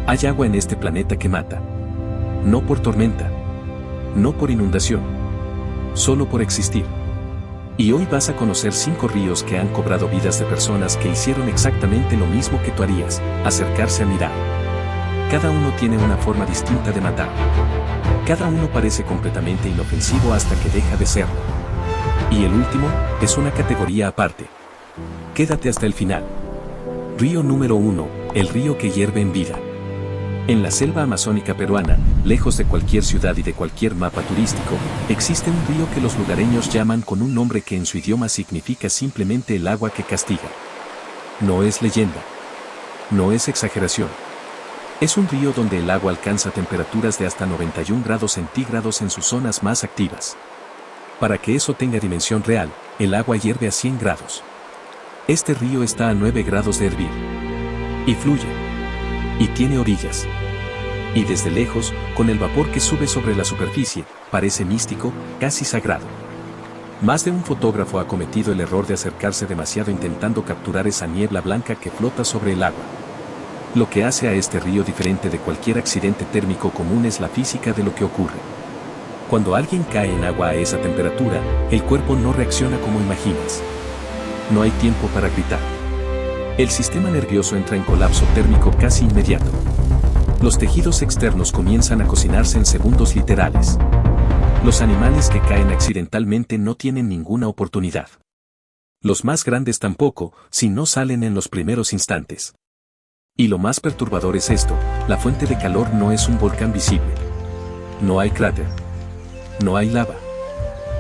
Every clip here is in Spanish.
Hay agua en este planeta que mata. No por tormenta. No por inundación. Solo por existir. Y hoy vas a conocer 5 ríos que han cobrado vidas de personas que hicieron exactamente lo mismo que tú harías, acercarse a mirar. Cada uno tiene una forma distinta de matar. Cada uno parece completamente inofensivo hasta que deja de serlo. Y el último, es una categoría aparte. Quédate hasta el final. Río número 1, el río que hierve en vida. En la selva amazónica peruana, lejos de cualquier ciudad y de cualquier mapa turístico, existe un río que los lugareños llaman con un nombre que en su idioma significa simplemente el agua que castiga. No es leyenda. No es exageración. Es un río donde el agua alcanza temperaturas de hasta 91 grados centígrados en sus zonas más activas. Para que eso tenga dimensión real, el agua hierve a 100 grados. Este río está a 9 grados de hervir. Y fluye. Y tiene orillas. Y desde lejos, con el vapor que sube sobre la superficie, parece místico, casi sagrado. Más de un fotógrafo ha cometido el error de acercarse demasiado intentando capturar esa niebla blanca que flota sobre el agua. Lo que hace a este río diferente de cualquier accidente térmico común es la física de lo que ocurre. Cuando alguien cae en agua a esa temperatura, el cuerpo no reacciona como imaginas. No hay tiempo para gritar. El sistema nervioso entra en colapso térmico casi inmediato. Los tejidos externos comienzan a cocinarse en segundos literales. Los animales que caen accidentalmente no tienen ninguna oportunidad. Los más grandes tampoco, si no salen en los primeros instantes. Y lo más perturbador es esto, la fuente de calor no es un volcán visible. No hay cráter. No hay lava.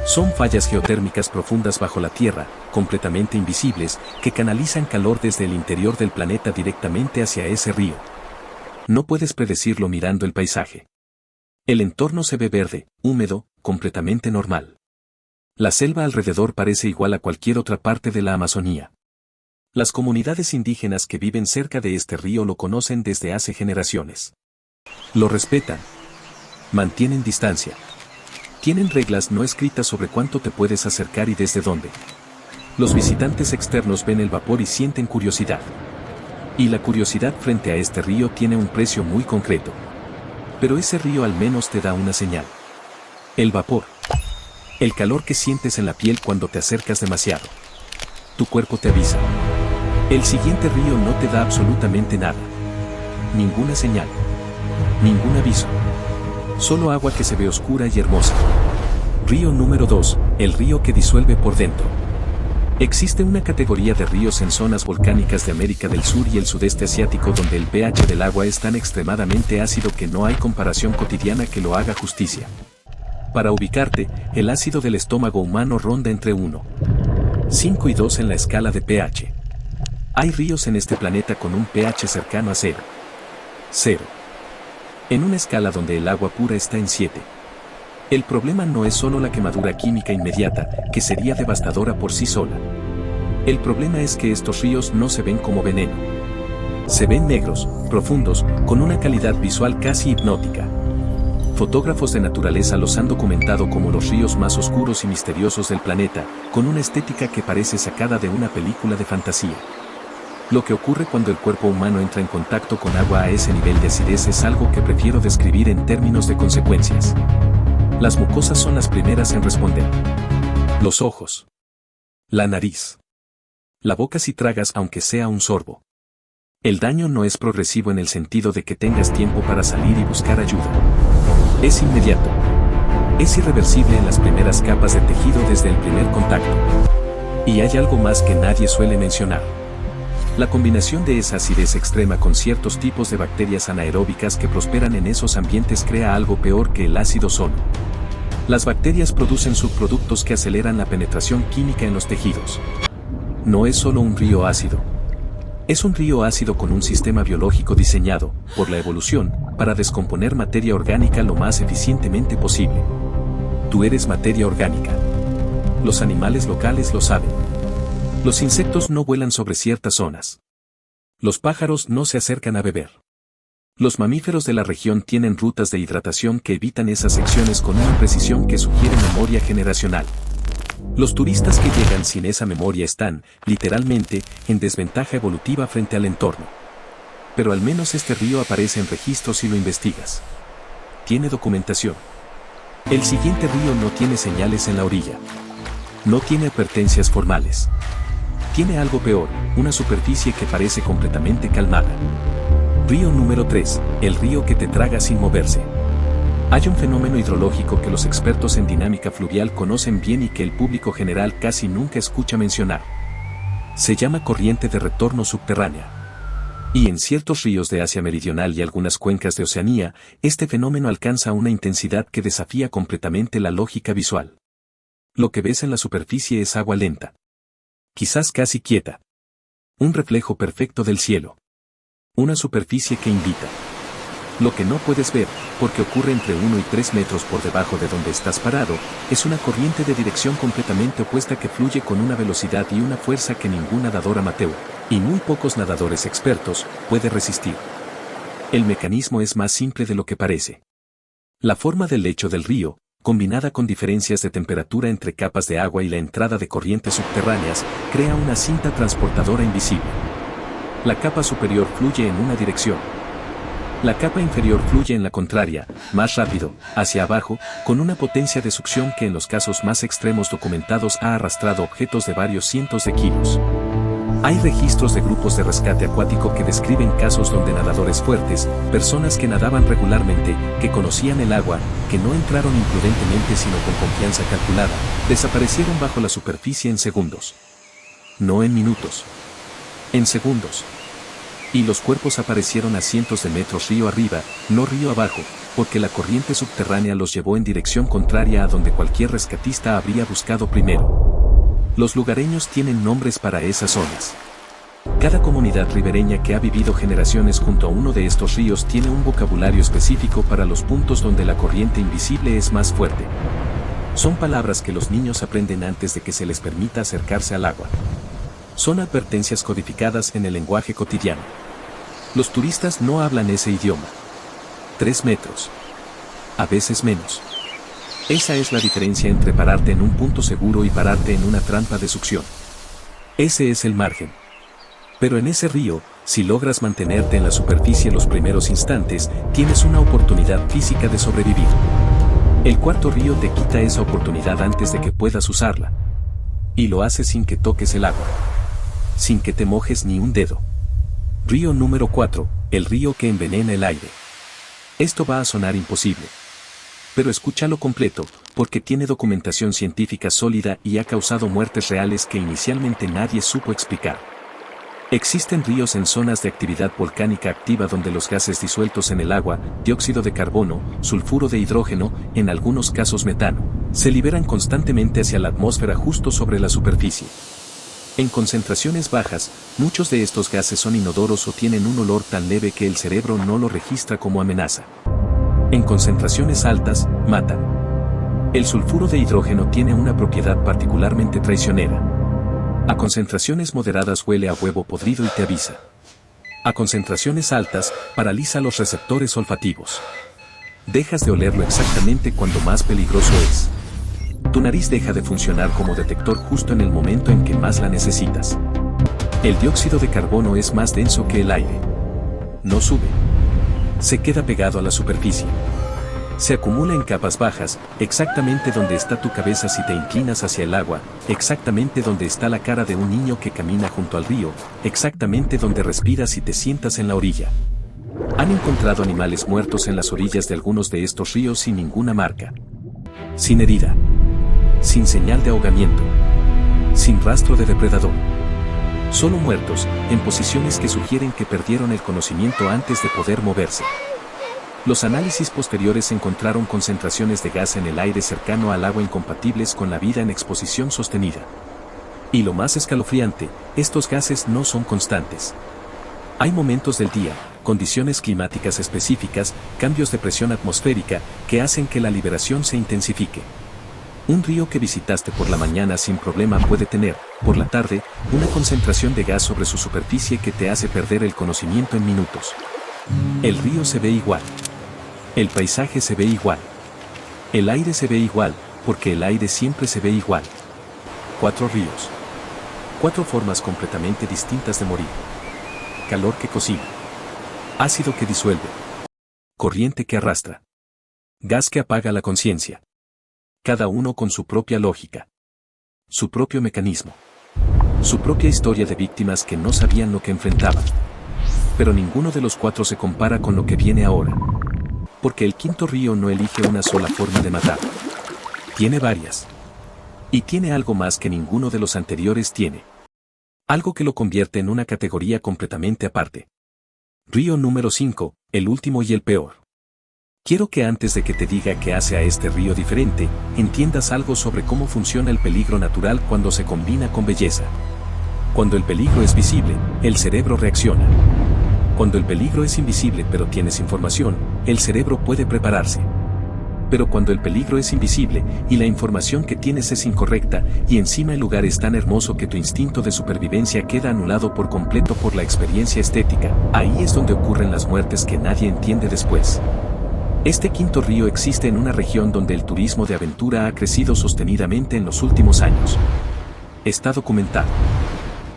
Son fallas geotérmicas profundas bajo la Tierra, completamente invisibles, que canalizan calor desde el interior del planeta directamente hacia ese río. No puedes predecirlo mirando el paisaje. El entorno se ve verde, húmedo, completamente normal. La selva alrededor parece igual a cualquier otra parte de la Amazonía. Las comunidades indígenas que viven cerca de este río lo conocen desde hace generaciones. Lo respetan. Mantienen distancia. Tienen reglas no escritas sobre cuánto te puedes acercar y desde dónde. Los visitantes externos ven el vapor y sienten curiosidad. Y la curiosidad frente a este río tiene un precio muy concreto. Pero ese río al menos te da una señal. El vapor. El calor que sientes en la piel cuando te acercas demasiado. Tu cuerpo te avisa. El siguiente río no te da absolutamente nada. Ninguna señal. Ningún aviso. Solo agua que se ve oscura y hermosa. Río número 2, el río que disuelve por dentro. Existe una categoría de ríos en zonas volcánicas de América del Sur y el sudeste asiático donde el pH del agua es tan extremadamente ácido que no hay comparación cotidiana que lo haga justicia. Para ubicarte, el ácido del estómago humano ronda entre 1,5 y 2 en la escala de pH. Hay ríos en este planeta con un pH cercano a 0. En una escala donde el agua pura está en 7. El problema no es solo la quemadura química inmediata, que sería devastadora por sí sola. El problema es que estos ríos no se ven como veneno. Se ven negros, profundos, con una calidad visual casi hipnótica. Fotógrafos de naturaleza los han documentado como los ríos más oscuros y misteriosos del planeta, con una estética que parece sacada de una película de fantasía. Lo que ocurre cuando el cuerpo humano entra en contacto con agua a ese nivel de acidez es algo que prefiero describir en términos de consecuencias. Las mucosas son las primeras en responder. Los ojos. La nariz. La boca si tragas aunque sea un sorbo. El daño no es progresivo en el sentido de que tengas tiempo para salir y buscar ayuda. Es inmediato. Es irreversible en las primeras capas de tejido desde el primer contacto. Y hay algo más que nadie suele mencionar. La combinación de esa acidez extrema con ciertos tipos de bacterias anaeróbicas que prosperan en esos ambientes crea algo peor que el ácido solo. Las bacterias producen subproductos que aceleran la penetración química en los tejidos. No es solo un río ácido. Es un río ácido con un sistema biológico diseñado, por la evolución, para descomponer materia orgánica lo más eficientemente posible. Tú eres materia orgánica. Los animales locales lo saben. Los insectos no vuelan sobre ciertas zonas. Los pájaros no se acercan a beber. Los mamíferos de la región tienen rutas de hidratación que evitan esas secciones con una precisión que sugiere memoria generacional. Los turistas que llegan sin esa memoria están, literalmente, en desventaja evolutiva frente al entorno. Pero al menos este río aparece en registros si lo investigas. Tiene documentación. El siguiente río no tiene señales en la orilla. No tiene advertencias formales. Tiene algo peor, una superficie que parece completamente calmada. Río número 3, el río que te traga sin moverse. Hay un fenómeno hidrológico que los expertos en dinámica fluvial conocen bien y que el público general casi nunca escucha mencionar. Se llama corriente de retorno subterránea. Y en ciertos ríos de Asia Meridional y algunas cuencas de Oceanía, este fenómeno alcanza una intensidad que desafía completamente la lógica visual. Lo que ves en la superficie es agua lenta. Quizás casi quieta. Un reflejo perfecto del cielo. Una superficie que invita. Lo que no puedes ver, porque ocurre entre 1 y 3 metros por debajo de donde estás parado, es una corriente de dirección completamente opuesta que fluye con una velocidad y una fuerza que ningún nadador amateur, y muy pocos nadadores expertos, puede resistir. El mecanismo es más simple de lo que parece. La forma del lecho del río, combinada con diferencias de temperatura entre capas de agua y la entrada de corrientes subterráneas, crea una cinta transportadora invisible. La capa superior fluye en una dirección. La capa inferior fluye en la contraria, más rápido, hacia abajo, con una potencia de succión que en los casos más extremos documentados ha arrastrado objetos de varios cientos de kilos. Hay registros de grupos de rescate acuático que describen casos donde nadadores fuertes, personas que nadaban regularmente, que conocían el agua, que no entraron imprudentemente sino con confianza calculada, desaparecieron bajo la superficie en segundos. No en minutos. En segundos. Y los cuerpos aparecieron a cientos de metros río arriba, no río abajo, porque la corriente subterránea los llevó en dirección contraria a donde cualquier rescatista habría buscado primero. Los lugareños tienen nombres para esas zonas. Cada comunidad ribereña que ha vivido generaciones junto a uno de estos ríos tiene un vocabulario específico para los puntos donde la corriente invisible es más fuerte. Son palabras que los niños aprenden antes de que se les permita acercarse al agua. Son advertencias codificadas en el lenguaje cotidiano. Los turistas no hablan ese idioma. 3 metros. A veces menos. Esa es la diferencia entre pararte en un punto seguro y pararte en una trampa de succión. Ese es el margen. Pero en ese río, si logras mantenerte en la superficie los primeros instantes, tienes una oportunidad física de sobrevivir. El cuarto río te quita esa oportunidad antes de que puedas usarla. Y lo hace sin que toques el agua. Sin que te mojes ni un dedo. Río número 4, el río que envenena el aire. Esto va a sonar imposible. Pero escúchalo completo, porque tiene documentación científica sólida y ha causado muertes reales que inicialmente nadie supo explicar. Existen ríos en zonas de actividad volcánica activa donde los gases disueltos en el agua, dióxido de carbono, sulfuro de hidrógeno, en algunos casos metano, se liberan constantemente hacia la atmósfera justo sobre la superficie. En concentraciones bajas, muchos de estos gases son inodoros o tienen un olor tan leve que el cerebro no lo registra como amenaza. En concentraciones altas, matan. El sulfuro de hidrógeno tiene una propiedad particularmente traicionera. A concentraciones moderadas huele a huevo podrido y te avisa. A concentraciones altas, paraliza los receptores olfativos. Dejas de olerlo exactamente cuando más peligroso es. Tu nariz deja de funcionar como detector justo en el momento en que más la necesitas. El dióxido de carbono es más denso que el aire. No sube. Se queda pegado a la superficie. Se acumula en capas bajas, exactamente donde está tu cabeza si te inclinas hacia el agua, exactamente donde está la cara de un niño que camina junto al río, exactamente donde respiras si te sientas en la orilla. Han encontrado animales muertos en las orillas de algunos de estos ríos sin ninguna marca. Sin herida. Sin señal de ahogamiento. Sin rastro de depredador. Solo muertos, en posiciones que sugieren que perdieron el conocimiento antes de poder moverse. Los análisis posteriores encontraron concentraciones de gas en el aire cercano al agua incompatibles con la vida en exposición sostenida. Y lo más escalofriante, estos gases no son constantes. Hay momentos del día, condiciones climáticas específicas, cambios de presión atmosférica, que hacen que la liberación se intensifique. Un río que visitaste por la mañana sin problema puede tener, por la tarde, una concentración de gas sobre su superficie que te hace perder el conocimiento en minutos. El río se ve igual. El paisaje se ve igual. El aire se ve igual, porque el aire siempre se ve igual. 4 ríos. 4 formas completamente distintas de morir. Calor que cocina. Ácido que disuelve. Corriente que arrastra. Gas que apaga la conciencia. Cada uno con su propia lógica. Su propio mecanismo. Su propia historia de víctimas que no sabían lo que enfrentaban. Pero ninguno de los cuatro se compara con lo que viene ahora. Porque el quinto río no elige una sola forma de matar. Tiene varias. Y tiene algo más que ninguno de los anteriores tiene. Algo que lo convierte en una categoría completamente aparte. Río número 5, el último y el peor. Quiero que antes de que te diga qué hace a este río diferente, entiendas algo sobre cómo funciona el peligro natural cuando se combina con belleza. Cuando el peligro es visible, el cerebro reacciona. Cuando el peligro es invisible pero tienes información, el cerebro puede prepararse. Pero cuando el peligro es invisible y la información que tienes es incorrecta y encima el lugar es tan hermoso que tu instinto de supervivencia queda anulado por completo por la experiencia estética, ahí es donde ocurren las muertes que nadie entiende después. Este quinto río existe en una región donde el turismo de aventura ha crecido sostenidamente en los últimos años. Está documentado.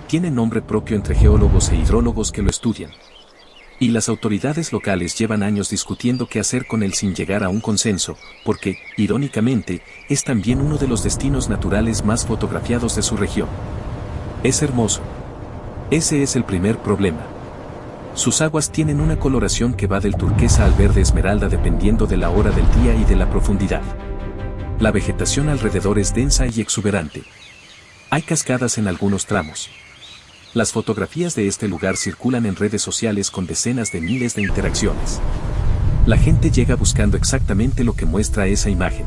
Tiene nombre propio entre geólogos e hidrólogos que lo estudian. Y las autoridades locales llevan años discutiendo qué hacer con él sin llegar a un consenso, porque, irónicamente, es también uno de los destinos naturales más fotografiados de su región. Es hermoso. Ese es el primer problema. Sus aguas tienen una coloración que va del turquesa al verde esmeralda dependiendo de la hora del día y de la profundidad. La vegetación alrededor es densa y exuberante. Hay cascadas en algunos tramos. Las fotografías de este lugar circulan en redes sociales con decenas de miles de interacciones. La gente llega buscando exactamente lo que muestra esa imagen.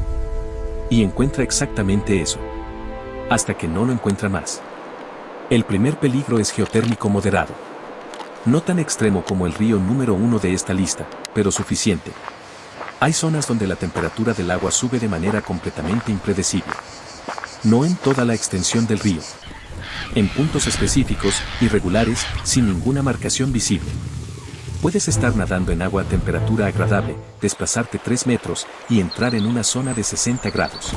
Y encuentra exactamente eso. Hasta que no lo encuentra más. El primer peligro es geotérmico moderado. No tan extremo como el río número 1 de esta lista, pero suficiente. Hay zonas donde la temperatura del agua sube de manera completamente impredecible. No en toda la extensión del río. En puntos específicos, irregulares, sin ninguna marcación visible. Puedes estar nadando en agua a temperatura agradable, desplazarte 3 metros y entrar en una zona de 60 grados.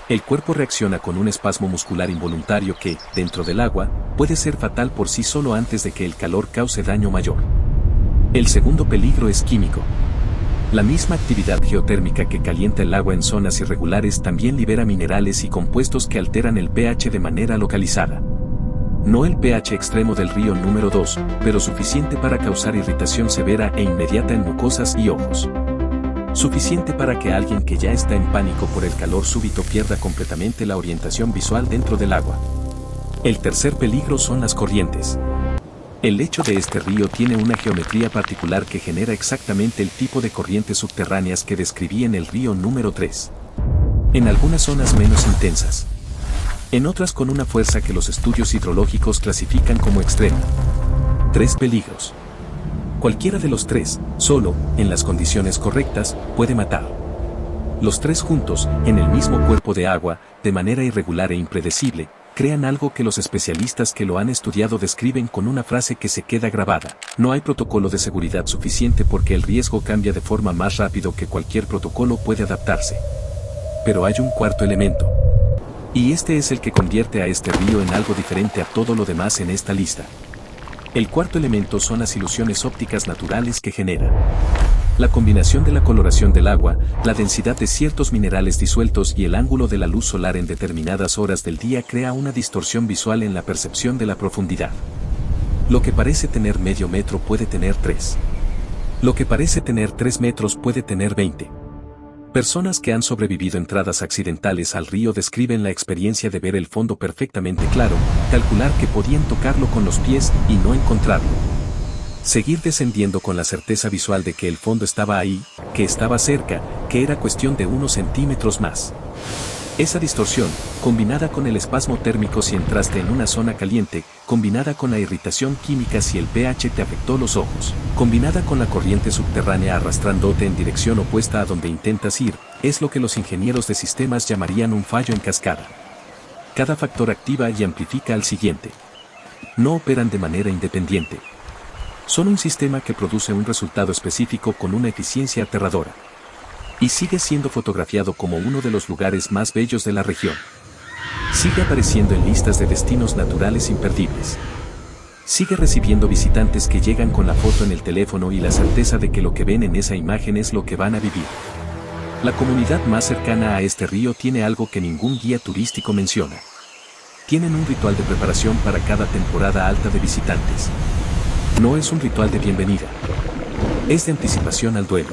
El cuerpo reacciona con un espasmo muscular involuntario que, dentro del agua, puede ser fatal por sí solo antes de que el calor cause daño mayor. El segundo peligro es químico. La misma actividad geotérmica que calienta el agua en zonas irregulares también libera minerales y compuestos que alteran el pH de manera localizada. No el pH extremo del río número 2, pero suficiente para causar irritación severa e inmediata en mucosas y ojos. Suficiente para que alguien que ya está en pánico por el calor súbito pierda completamente la orientación visual dentro del agua. El tercer peligro son las corrientes. El lecho de este río tiene una geometría particular que genera exactamente el tipo de corrientes subterráneas que describí en el río número 3. En algunas zonas menos intensas. En otras con una fuerza que los estudios hidrológicos clasifican como extrema. 3 peligros. Cualquiera de los 3, solo, en las condiciones correctas, puede matar. Los 3 juntos, en el mismo cuerpo de agua, de manera irregular e impredecible, crean algo que los especialistas que lo han estudiado describen con una frase que se queda grabada. No hay protocolo de seguridad suficiente porque el riesgo cambia de forma más rápido que cualquier protocolo puede adaptarse. Pero hay un cuarto elemento. Y este es el que convierte a este río en algo diferente a todo lo demás en esta lista. El cuarto elemento son las ilusiones ópticas naturales que genera. La combinación de la coloración del agua, la densidad de ciertos minerales disueltos y el ángulo de la luz solar en determinadas horas del día crea una distorsión visual en la percepción de la profundidad. Lo que parece tener medio metro puede tener 3. Lo que parece tener 3 metros puede tener 20. Personas que han sobrevivido entradas accidentales al río describen la experiencia de ver el fondo perfectamente claro, calcular que podían tocarlo con los pies y no encontrarlo. Seguir descendiendo con la certeza visual de que el fondo estaba ahí, que estaba cerca, que era cuestión de unos centímetros más. Esa distorsión, combinada con el espasmo térmico si entraste en una zona caliente, combinada con la irritación química si el pH te afectó los ojos, combinada con la corriente subterránea arrastrándote en dirección opuesta a donde intentas ir, es lo que los ingenieros de sistemas llamarían un fallo en cascada. Cada factor activa y amplifica al siguiente. No operan de manera independiente. Son un sistema que produce un resultado específico con una eficiencia aterradora. Y sigue siendo fotografiado como uno de los lugares más bellos de la región. Sigue apareciendo en listas de destinos naturales imperdibles. Sigue recibiendo visitantes que llegan con la foto en el teléfono y la certeza de que lo que ven en esa imagen es lo que van a vivir. La comunidad más cercana a este río tiene algo que ningún guía turístico menciona. Tienen un ritual de preparación para cada temporada alta de visitantes. No es un ritual de bienvenida. Es de anticipación al duelo.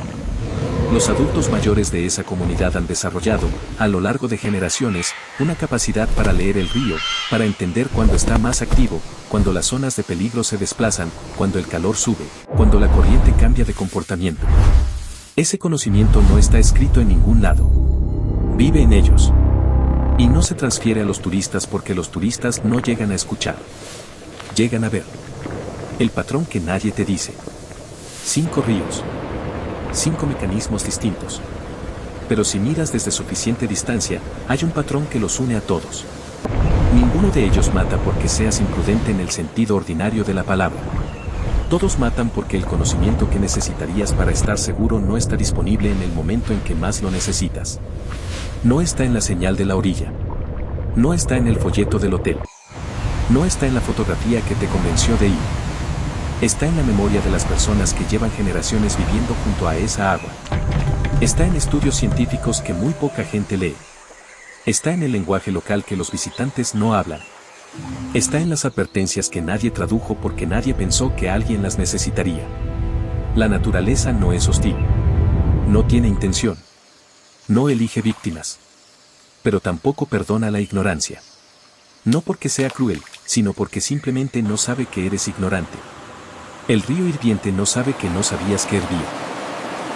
Los adultos mayores de esa comunidad han desarrollado, a lo largo de generaciones, una capacidad para leer el río, para entender cuando está más activo, cuando las zonas de peligro se desplazan, cuando el calor sube, cuando la corriente cambia de comportamiento. Ese conocimiento no está escrito en ningún lado. Vive en ellos. Y no se transfiere a los turistas porque los turistas no llegan a escuchar. Llegan a ver. El patrón que nadie te dice. 5 ríos. 5 mecanismos distintos. Pero si miras desde suficiente distancia, hay un patrón que los une a todos. Ninguno de ellos mata porque seas imprudente en el sentido ordinario de la palabra. Todos matan porque el conocimiento que necesitarías para estar seguro no está disponible en el momento en que más lo necesitas. No está en la señal de la orilla. No está en el folleto del hotel. No está en la fotografía que te convenció de ir. Está en la memoria de las personas que llevan generaciones viviendo junto a esa agua. Está en estudios científicos que muy poca gente lee. Está en el lenguaje local que los visitantes no hablan. Está en las advertencias que nadie tradujo porque nadie pensó que alguien las necesitaría. La naturaleza no es hostil. No tiene intención. No elige víctimas. Pero tampoco perdona la ignorancia. No porque sea cruel, sino porque simplemente no sabe que eres ignorante. El río hirviente no sabe que no sabías que hervía.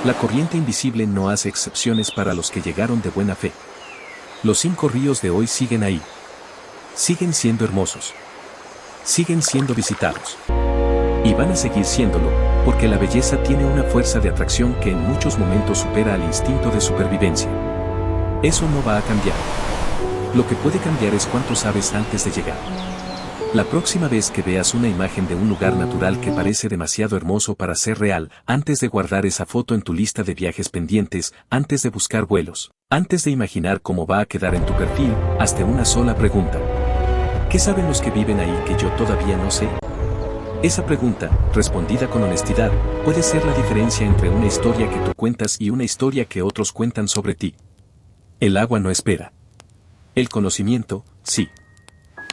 La corriente invisible no hace excepciones para los que llegaron de buena fe. Los 5 ríos de hoy siguen ahí. Siguen siendo hermosos. Siguen siendo visitados. Y van a seguir siéndolo, porque la belleza tiene una fuerza de atracción que en muchos momentos supera al instinto de supervivencia. Eso no va a cambiar. Lo que puede cambiar es cuánto sabes antes de llegar. La próxima vez que veas una imagen de un lugar natural que parece demasiado hermoso para ser real, antes de guardar esa foto en tu lista de viajes pendientes, antes de buscar vuelos, antes de imaginar cómo va a quedar en tu perfil, hazte una sola pregunta. ¿Qué saben los que viven ahí que yo todavía no sé? Esa pregunta, respondida con honestidad, puede ser la diferencia entre una historia que tú cuentas y una historia que otros cuentan sobre ti. El agua no espera. El conocimiento, sí.